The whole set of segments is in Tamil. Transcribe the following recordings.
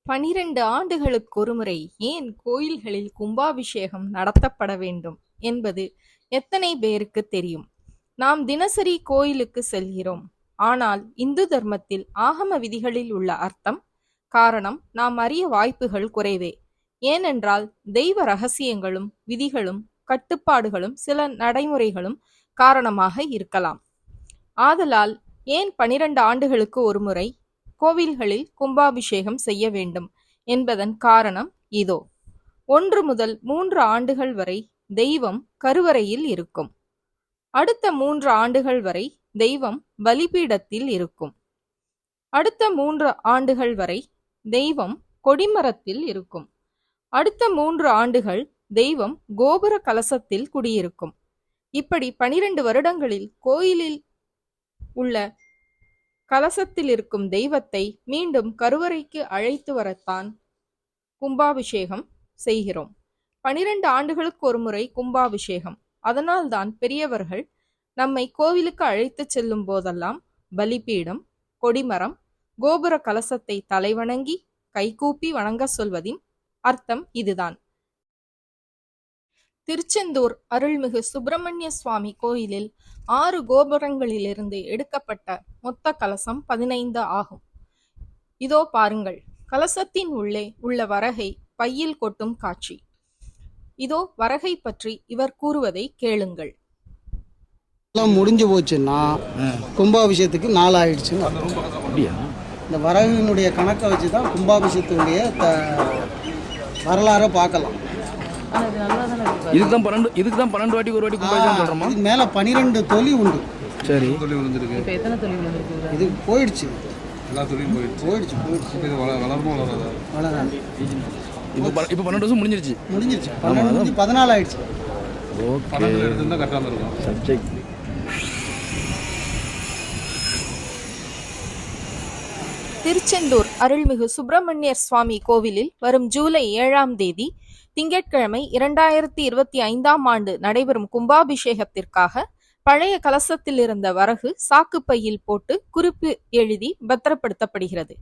12 ஆண்டுகளுக்கு ஒருமுறை ஏன் கோயில்களில் கும்பாபிஷேகம் நடத்தப்பட வேண்டும் என்பது எத்தனை பேருக்கு தெரியும்? நாம் தினசரி கோயிலுக்கு செல்கிறோம். ஆனால் இந்து தர்மத்தில் ஆகம விதிகளில் உள்ள அர்த்தம், காரணம் நாம் அறிய வாய்ப்புகள் குறைவே. ஏனென்றால் தெய்வ ரகசியங்களும் விதிகளும் கட்டுப்பாடுகளும் சில நடைமுறைகளும் காரணமாக இருக்கலாம். ஆதலால் ஏன் 12 ஆண்டுகளுக்கு ஒருமுறை கோவில்களில் கும்பாபிஷேகம் செய்ய வேண்டும் என்பதன் காரணம் இதோ. 1 முதல் 3 ஆண்டுகள் வரை தெய்வம் கருவறையில் இருக்கும். அடுத்த 3 ஆண்டுகள் வரை தெய்வம் பலிபீடத்தில் இருக்கும். அடுத்த 3 ஆண்டுகள் வரை தெய்வம் கொடிமரத்தில் இருக்கும். அடுத்த 3 ஆண்டுகள் தெய்வம் கோபுர கலசத்தில் குடியிருக்கும். இப்படி 12 வருடங்களில் கோயிலில் உள்ள கலசத்தில் இருக்கும் தெய்வத்தை மீண்டும் கருவறைக்கு அழைத்து வரத்தான் கும்பாபிஷேகம் செய்கிறோம். 12 ஆண்டுகளுக்கு ஒரு முறை கும்பாபிஷேகம். அதனால்தான் பெரியவர்கள் நம்மை கோவிலுக்கு அழைத்து செல்லும் போதெல்லாம் பலிபீடம், கொடிமரம், கோபுர கலசத்தை தலைவணங்கி கைகூப்பி வணங்க சொல்வதின் அர்த்தம் இதுதான். திருச்செந்தூர் அருள்மிகு சுப்பிரமணிய சுவாமி கோயிலில் 6 கோபுரங்களிலிருந்து எடுக்கப்பட்ட மொத்த கலசம் 15 ஆகும். இதோ பாருங்கள், கலசத்தின் உள்ளே உள்ள வரகை பையில் கொட்டும் காட்சி. இதோ வரகை பற்றி இவர் கூறுவதை கேளுங்கள். முடிஞ்சு போச்சுன்னா கும்பாபிஷேகத்துக்கு 4 ஆயிடுச்சு. இந்த வரகினுடைய கணக்கை வச்சு தான் கும்பாபிஷேகத்துடைய வரலாறை பார்க்கலாம். இதுக்கு தான் 12 வாட்டி ஒரு வாட்டி கும்பாபிஷேகம் சொல்றோமா? இது மேல 12 தொலி உண்டு. சரி, தொலி விழுந்திருக்கு. இப்போ எத்தனை தொலி விழுந்திருக்கு? இது போயிடுச்சு. எல்லா தொலியும் போயிடுச்சு. இது வளருமா வளராதா? வளராது. இப்போ 12 வருஷம் முடிஞ்சிருச்சு. 12 14 ஆயிடுச்சு. ஓகே, 12 எடுத்துருந்தா கரெக்டாக இருக்கும் சப்ஜெக்ட். திருச்செந்தூர் அருள்மிகு சுப்பிரமணியர் சுவாமி கோவிலில் வரும் ஜூலை 7ஆம் தேதி திங்கட்கிழமை 2025ஆம் ஆண்டு நடைபெறும் கும்பாபிஷேகத்திற்காக பழைய கலசத்தில் இருந்த வரகு சாக்குப்பையில் போட்டு குறிப்பு எழுதி பத்திரப்படுத்தப்படுகிறது.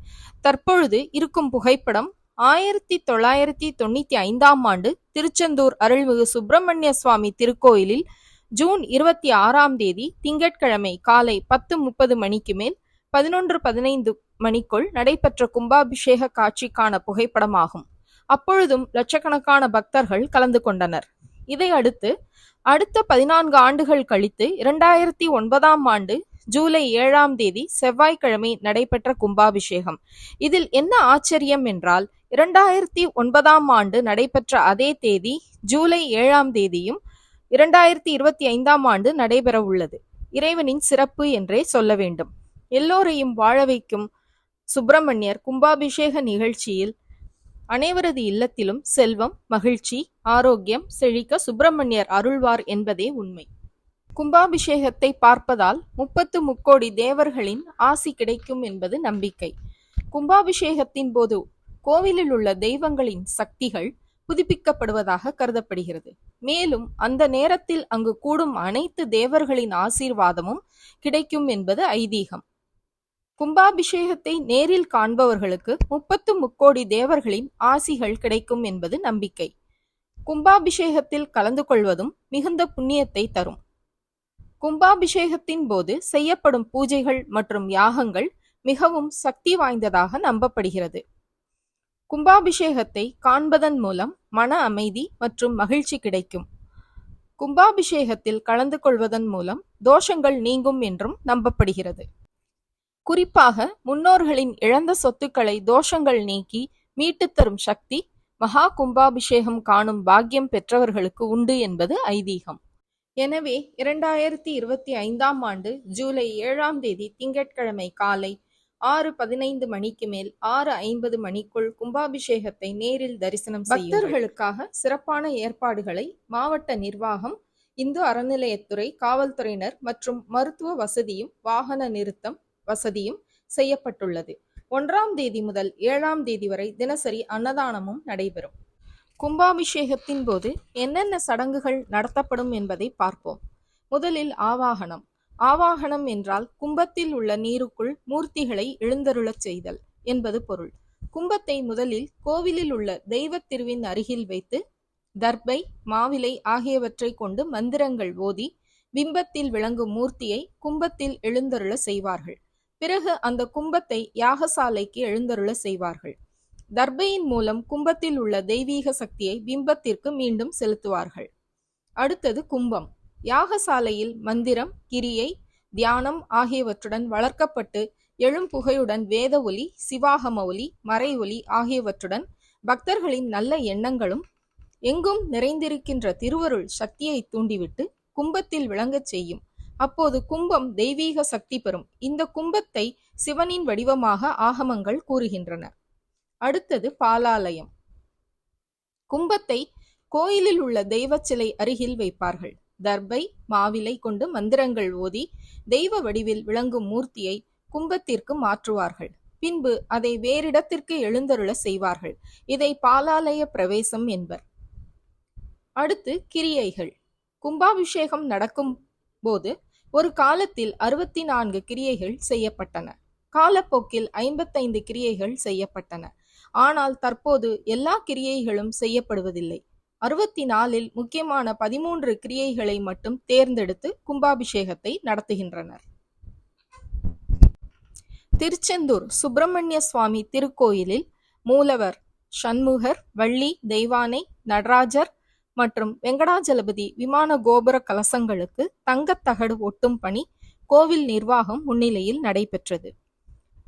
தற்பொழுது இருக்கும் புகைப்படம் 1995ஆம் ஆண்டு திருச்செந்தூர் அருள்மிகு சுப்பிரமணிய சுவாமி திருக்கோயிலில் ஜூன் 26ஆம் தேதி திங்கட்கிழமை காலை 10:30 மணிக்கு மேல் 11:15 மணிக்குள் நடைபெற்ற கும்பாபிஷேக காட்சிக்கான புகைப்படமாகும். அப்பொழுதும் லட்சக்கணக்கான பக்தர்கள் கலந்து கொண்டனர். இதையடுத்து அடுத்த 14 ஆண்டுகள் கழித்து 2009ஆம் ஆண்டு ஜூலை 7ஆம் தேதி செவ்வாய்க்கிழமை நடைபெற்ற கும்பாபிஷேகம். இதில் என்ன ஆச்சரியம் என்றால் 2009ஆம் ஆண்டு நடைபெற்ற அதே தேதி ஜூலை 7ஆம் தேதியும் 2025ஆம் ஆண்டு நடைபெற உள்ளது. இறைவனின் சிறப்பு என்றே சொல்ல வேண்டும். எல்லோரையும் வாழ வைக்கும் சுப்பிரமணியர் கும்பாபிஷேக நிகழ்ச்சியில் அனைவரது இல்லத்திலும் செல்வம், மகிழ்ச்சி, ஆரோக்கியம் செழிக்க சுப்பிரமணியர் அருள்வார் என்பதே உண்மை. கும்பாபிஷேகத்தை பார்ப்பதால் 30 முக்கோடி தேவர்களின் ஆசி கிடைக்கும் என்பது நம்பிக்கை. கும்பாபிஷேகத்தின் போது கோவிலில் உள்ள தெய்வங்களின் சக்திகள் புதுப்பிக்கப்படுவதாக கருதப்படுகிறது. மேலும் அந்த நேரத்தில் அங்கு கூடும் அனைத்து தேவர்களின் ஆசீர்வாதமும் கிடைக்கும் என்பது ஐதீகம். கும்பாபிஷேகத்தை நேரில் காண்பவர்களுக்கு 30 முக்கோடி தேவர்களின் ஆசிகள் கிடைக்கும் என்பது நம்பிக்கை. கும்பாபிஷேகத்தில் கலந்து கொள்வதும் மிகுந்த புண்ணியத்தை தரும். கும்பாபிஷேகத்தின் போது செய்யப்படும் பூஜைகள் மற்றும் யாகங்கள் மிகவும் சக்தி வாய்ந்ததாக நம்பப்படுகிறது. கும்பாபிஷேகத்தை காண்பதன் மூலம் மன அமைதி மற்றும் மகிழ்ச்சி கிடைக்கும். கும்பாபிஷேகத்தில் கலந்து கொள்வதன் மூலம் தோஷங்கள் நீங்கும் என்றும் நம்பப்படுகிறது. குறிப்பாக முன்னோர்களின் இழந்த சொத்துக்களை தோஷங்கள் நீக்கி மீட்டுத் தரும் சக்தி மகா கும்பாபிஷேகம் காணும் பாக்கியம் பெற்றவர்களுக்கு உண்டு என்பது ஐதீகம். எனவே 2025ஆம் ஆண்டு ஜூலை 7ஆம் தேதி திங்கட்கிழமை காலை 6:15 மணிக்கு மேல் 6:50 மணிக்குள் கும்பாபிஷேகத்தை நேரில் தரிசனம் செய்யும் பக்தர்களுக்காக சிறப்பான ஏற்பாடுகளை மாவட்ட நிர்வாகம், இந்து அறநிலையத்துறை, காவல்துறையினர் மற்றும் மருத்துவ வசதியும் வாகன நிறுத்தம் வசதியும் செய்யப்பட்டுள்ளது. 1ஆம் தேதி முதல் 7ஆம் தேதி வரை தினசரி அன்னதானமும் நடைபெறும். கும்பாபிஷேகத்தின் போது என்னென்ன சடங்குகள் நடத்தப்படும் என்பதை பார்ப்போம். முதலில் ஆவாகனம். ஆவாகனம் என்றால் கும்பத்தில் உள்ள நீருக்குள் மூர்த்திகளை எழுந்தருளச் செய்தல் என்பது பொருள். கும்பத்தை முதலில் கோவிலில் உள்ள தெய்வத் திருவின் அருகில் வைத்து தர்பை, மாவிலை ஆகியவற்றை கொண்டு மந்திரங்கள் ஓதி பிம்பத்தில் விளங்கும் மூர்த்தியை கும்பத்தில் எழுந்தருள செய்வார்கள். பிறகு அந்த கும்பத்தை யாகசாலைக்கு எழுந்தருள செய்வார்கள். தர்பையின் மூலம் கும்பத்தில் உள்ள தெய்வீக சக்தியை பிம்பத்திற்கு மீண்டும் செலுத்துவார்கள். அடுத்தது கும்பம். யாகசாலையில் மந்திரம், கிரியை, தியானம் ஆகியவற்றுடன் வளர்க்கப்பட்டு எழும் புகையுடன் வேத ஒலி, சிவாகம ஒலி, மறை ஒலி ஆகியவற்றுடன் பக்தர்களின் நல்ல எண்ணங்களும் எங்கும் நிறைந்திருக்கின்ற திருவருள் சக்தியை தூண்டிவிட்டு கும்பத்தில் விளங்கச் செய்யும். அப்போது கும்பம் தெய்வீக சக்தி பெறும். இந்த கும்பத்தை சிவனின் வடிவமாக ஆகமங்கள் கூறுகின்றன. அடுத்தது பாலாலயம். கும்பத்தை கோயிலில் உள்ள தெய்வ சிலை அருகில் வைப்பார்கள். தர்பை, மாவிலை கொண்டு மந்திரங்கள் ஓதி தெய்வ வடிவில் விளங்கும் மூர்த்தியை கும்பத்திற்கு மாற்றுவார்கள். பின்பு அதை வேறிடத்திற்கு எழுந்தருள செய்வார்கள். இதை பாலாலய பிரவேசம் என்பர். அடுத்து கிரியைகள். கும்பாபிஷேகம் நடக்கும் போது ஒரு காலத்தில் 64 கிரியைகள் செய்யப்பட்டன. காலப்போக்கில் 55 கிரியைகள் செய்யப்பட்டன. ஆனால் தற்போது எல்லா கிரியைகளும் செய்யப்படுவதில்லை. 64இல் முக்கியமான 13 கிரியைகளை மட்டும் தேர்ந்தெடுத்து கும்பாபிஷேகத்தை நடத்துகின்றனர். திருச்செந்தூர் சுப்பிரமணிய சுவாமி திருக்கோயிலில் மூலவர் சண்முகர், வள்ளி, தெய்வானை, நடராஜர் மற்றும் வெங்கடாஜலபதி விமான கோபுர கலசங்களுக்கு தங்கத்தகடு ஒட்டும் பணி கோவில் நிர்வாகம் முன்னிலையில் நடைபெற்றது.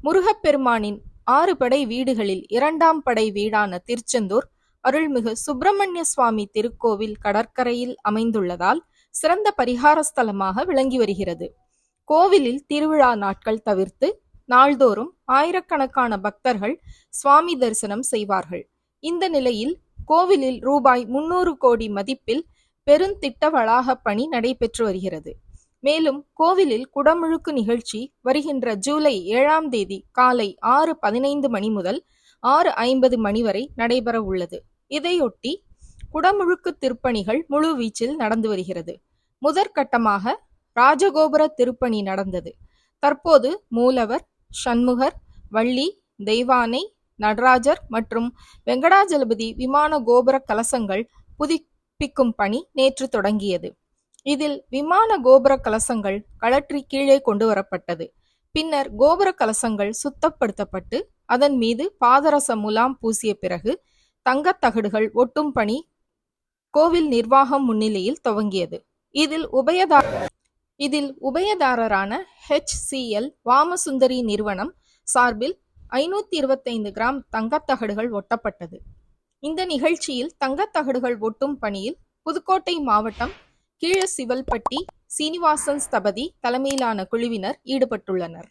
முருகப்பெருமானின் 6 படை வீடுகளில் 2ஆம் படை வீடான திருச்செந்தூர் அருள்மிகு சுப்பிரமணிய சுவாமி திருக்கோவில் கடற்கரையில் அமைந்துள்ளதால் சிறந்த பரிகார ஸ்தலமாக விளங்கி வருகிறது. கோவிலில் திருவிழா நாட்கள் தவிர்த்து நாள்தோறும் ஆயிரக்கணக்கான பக்தர்கள் சுவாமி தரிசனம் செய்வார்கள். இந்த நிலையில் கோவிலில் ரூபாய் 300 கோடி மதிப்பில் பெருந்திட்ட வளாக பணி நடைபெற்று வருகிறது. மேலும் கோவிலில் குடமுழுக்கு நிகழ்ச்சி வருகின்ற ஜூலை 7ஆம் தேதி காலை 6:15 மணி முதல் 6:50 மணி வரை நடைபெற உள்ளது. இதையொட்டி குடமுழுக்கு திருப்பணிகள் முழு வீச்சில் நடந்து வருகிறது. முதற்கட்டமாக ராஜகோபுர திருப்பணி நடந்தது. தற்போது மூலவர், சண்முகர், வள்ளி, தெய்வானை, நடராஜர் மற்றும் வெங்கடாஜலபதி விமான கோபுர கலசங்கள் புதுப்பிக்கும் பணி நேற்று தொடங்கியது. இதில் விமான கோபுர கலசங்கள் கழற்றி கீழே கொண்டு வரப்பட்டது. பின்னர் கோபுர கலசங்கள் சுத்தப்படுத்தப்பட்டு அதன் மீது பாதரச முலாம் பூசிய பிறகு தங்கத்தகடுகள் ஒட்டும் பணி கோவில் நிர்வாகம் முன்னிலையில் துவங்கியது. இதில் உபயதாரரான HCL வாமசுந்தரி நிறுவனம் சார்பில் 525 கிராம் தங்கத்தகடுகள் ஒட்டப்பட்டது. இந்த நிகழ்ச்சியில் தங்கத்தகடுகள் ஒட்டும் பணியில் புதுக்கோட்டை மாவட்டம் கீழசிவல்பட்டி சீனிவாசன் ஸ்தபதி தலைமையிலான குழுவினர் ஈடுபட்டுள்ளனர்.